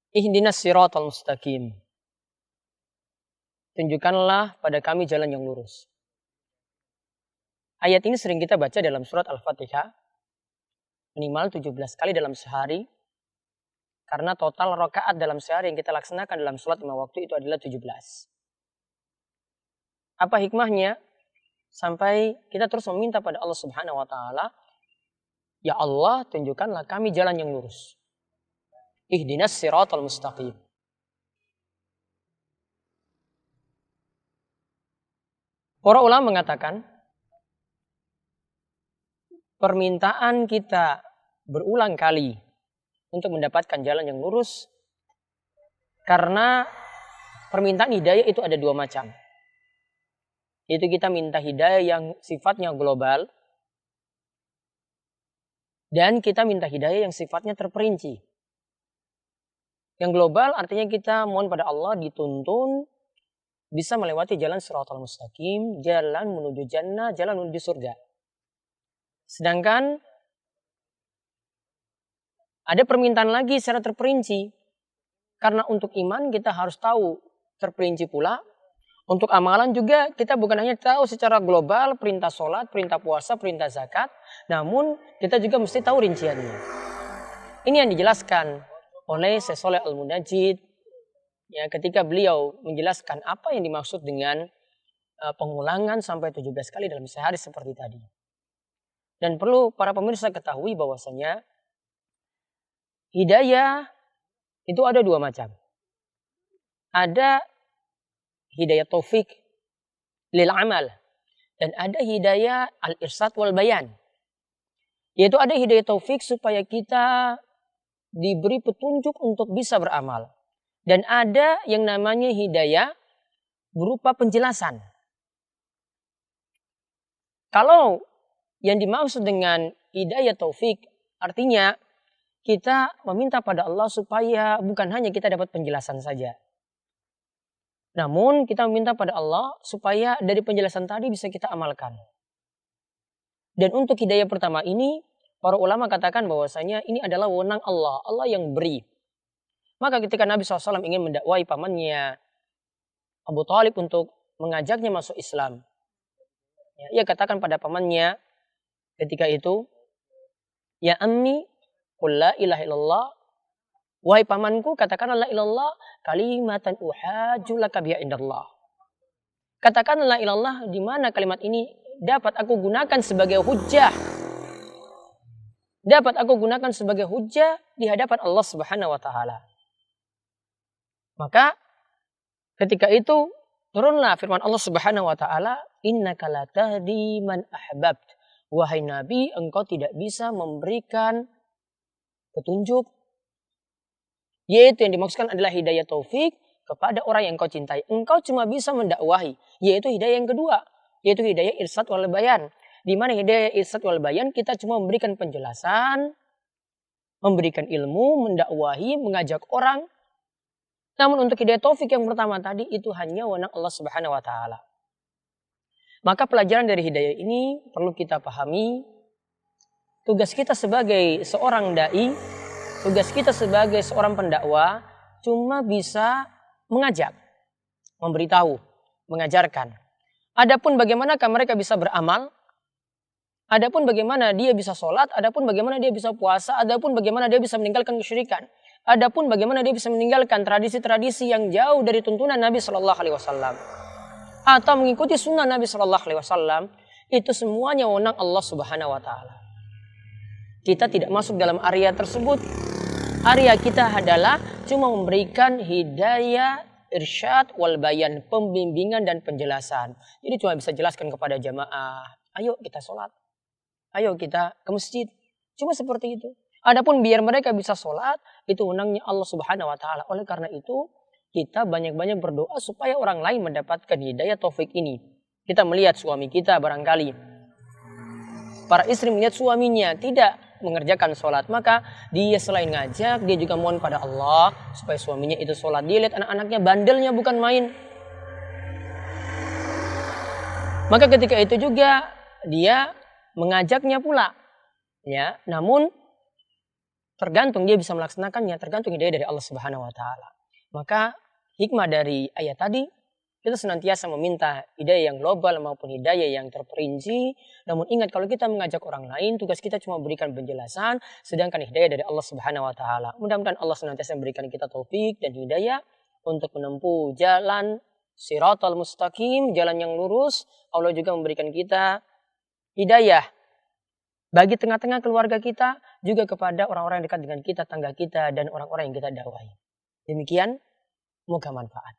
Ihdinas siratal mustaqim. Tunjukkanlah pada kami jalan yang lurus. Ayat ini sering kita baca dalam surat Al-Fatihah. Minimal 17 kali dalam sehari. Karena total rakaat dalam sehari yang kita laksanakan dalam sholat 5 waktu itu adalah 17. Apa hikmahnya? Sampai kita terus meminta pada Allah Subhanahu wa Ta'ala, ya Allah, tunjukkanlah kami jalan yang lurus. Ihdinas siratal mustaqim. Para ulama mengatakan, permintaan kita berulang kali untuk mendapatkan jalan yang lurus, karena permintaan hidayah itu ada dua macam. Yaitu kita minta hidayah yang sifatnya global, dan kita minta hidayah yang sifatnya terperinci. Yang global artinya kita mohon pada Allah dituntun bisa melewati jalan siratal mustaqim, jalan menuju jannah, jalan menuju surga. Sedangkan ada permintaan lagi secara terperinci. Karena untuk iman kita harus tahu terperinci pula. Untuk amalan juga kita bukan hanya tahu secara global perintah sholat, perintah puasa, perintah zakat. Namun kita juga mesti tahu rinciannya. Ini yang dijelaskan oleh Syekh Shalih Al-Munajjid. Ya, ketika beliau menjelaskan apa yang dimaksud dengan pengulangan sampai 17 kali dalam sehari seperti tadi. Dan perlu para pemirsa ketahui bahwasanya hidayah itu ada dua macam. Ada hidayah taufik lil amal. Dan ada hidayah al-irsyad wal bayan. Yaitu ada hidayah taufik supaya kita diberi petunjuk untuk bisa beramal. Dan ada yang namanya hidayah berupa penjelasan. Kalau yang dimaksud dengan hidayah taufik artinya kita meminta pada Allah supaya bukan hanya kita dapat penjelasan saja. Namun kita meminta pada Allah supaya dari penjelasan tadi bisa kita amalkan. Dan untuk hidayah pertama ini, para ulama katakan bahwasanya ini adalah wewenang Allah. Allah yang beri. Maka ketika Nabi SAW ingin mendakwai pamannya Abu Thalib untuk mengajaknya masuk Islam. Ia katakan pada pamannya ketika itu, ya ammi, qul la ilaha illallah. Wahai pamanku, katakanlah la ilallah kalimatan uhajju laka biha indallah. Katakanlah la ilallah, di mana kalimat ini dapat aku gunakan sebagai hujjah. Dapat aku gunakan sebagai hujjah di hadapan Allah Subhanahu wa Ta'ala. Maka ketika itu turunlah firman Allah Subhanahu wa Ta'ala, innaka la tahdi man ahbabt. Wahai Nabi, engkau tidak bisa memberikan petunjuk. Yaitu yang dimaksudkan adalah hidayah taufik kepada orang yang engkau cintai. Engkau cuma bisa mendakwahi. Yaitu hidayah yang kedua. Yaitu hidayah irsyad wal bayan. Di mana hidayah irsyad wal bayan kita cuma memberikan penjelasan, memberikan ilmu, mendakwahi, mengajak orang. Namun untuk hidayah taufik yang pertama tadi itu hanya wewenang Allah Subhanahu wa Ta'ala. Maka pelajaran dari hidayah ini perlu kita pahami. Tugas kita sebagai seorang dai, tugas kita sebagai seorang pendakwah cuma bisa mengajak, memberitahu, mengajarkan. Adapun bagaimanakah mereka bisa beramal, adapun bagaimana dia bisa sholat, adapun bagaimana dia bisa puasa, adapun bagaimana dia bisa meninggalkan kesyirikan. Adapun bagaimana dia bisa meninggalkan tradisi-tradisi yang jauh dari tuntunan Nabi Shallallahu Alaihi Wasallam atau mengikuti sunnah Nabi Shallallahu Alaihi Wasallam, itu semuanya wewenang Allah Subhanahu Wa Taala. Kita tidak masuk dalam area tersebut. Area kita adalah cuma memberikan hidayah, irsyad, wal bayan, pembimbingan dan penjelasan. Jadi cuma bisa jelaskan kepada jamaah, ayo kita sholat, ayo kita ke masjid. Cuma seperti itu. Adapun biar mereka bisa sholat, itu wewenangnya Allah Subhanahu wa Ta'ala. Oleh karena itu, kita banyak-banyak berdoa supaya orang lain mendapatkan hidayah taufik ini. Kita melihat suami kita barangkali. Para istri melihat suaminya tidak mengerjakan sholat. Maka dia selain ngajak, dia juga mohon pada Allah supaya suaminya itu sholat. Dia lihat anak-anaknya bandelnya bukan main. Maka ketika itu juga dia mengajaknya pula. Ya, namun tergantung dia bisa melaksanakannya, tergantung hidayah dari Allah Subhanahu wa taala. Maka hikmah dari ayat tadi, kita senantiasa meminta hidayah yang global maupun hidayah yang terperinci. Namun ingat, kalau kita mengajak orang lain, tugas kita cuma berikan penjelasan, sedangkan hidayah dari Allah Subhanahu wa taala. Mudah-mudahan Allah senantiasa memberikan kita taufik dan hidayah untuk menempuh jalan Shiratal Mustaqim, jalan yang lurus. Allah juga memberikan kita hidayah bagi tengah-tengah keluarga kita, juga kepada orang-orang yang dekat dengan kita, tangga kita, dan orang-orang yang kita dakwai. Demikian, moga manfaat.